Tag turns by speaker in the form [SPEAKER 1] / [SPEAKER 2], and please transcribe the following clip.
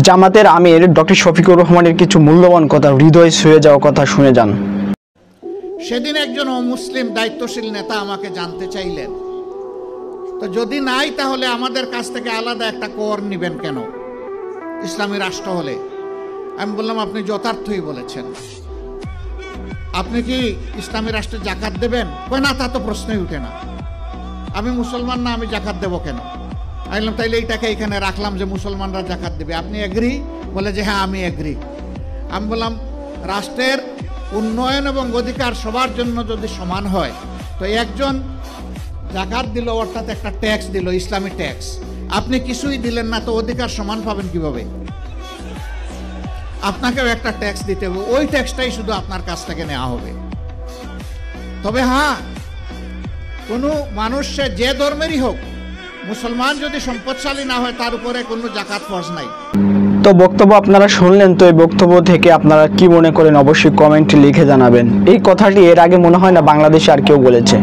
[SPEAKER 1] জামাতের আমির ডক্টর শফিকুর রহমানের কিছু মূল্যবান কথা, হৃদয় ছুঁয়ে যাওয়া কথা শুনে যান।
[SPEAKER 2] সেদিন একজন অমুসলিম দায়িত্বশীল নেতা আমাকে জানতে চাইলেন, তো যদি নাই তাহলে আমাদের কাছ থেকে আলাদা একটা কর নেবেন কেন ইসলামী রাষ্ট্র হলে? আমি বললাম, আপনি যথার্থই বলেছেন। আপনি কি ইসলামী রাষ্ট্রে জাকাত দেবেন? কই না, তা তো প্রশ্নই উঠে না। আমি মুসলমান না, আমি জাকাত দেবো কেন? আমি বললাম, তাইলে এইটাকে এখানে রাখলাম যে মুসলমানরা জাকাত দেবে, আপনি এগ্রি? বলে যে হ্যাঁ আমি এগ্রি। আমি বললাম, রাষ্ট্রের উন্নয়ন এবং অধিকার সবার জন্য যদি সমান হয়, তো একজন জাকাত দিল অর্থাৎ একটা ট্যাক্স দিল, ইসলামী ট্যাক্স, আপনি কিছুই দিলেন না, তো অধিকার সমান পাবেন কিভাবে? আপনাকেও একটা ট্যাক্স দিতে হবে, ওই ট্যাক্সটাই শুধু আপনার কাছ থেকে নেওয়া হবে। তবে হ্যাঁ, কোনো মানুষ সে যে ধর্মেরই হোক, মুসলমান যদি সম্পদশালী না হয় তার উপরে কোনো জাকাত ফরজ নাই।
[SPEAKER 1] তো বক্তব্য আপনারা শুনলেন। তো এই বক্তব্য থেকে আপনারা কি মনে করেন অবশ্যই কমেন্টে লিখে জানাবেন। এই কথাটি এর আগে মনে হয় না বাংলাদেশে আর কেউ বলেছে।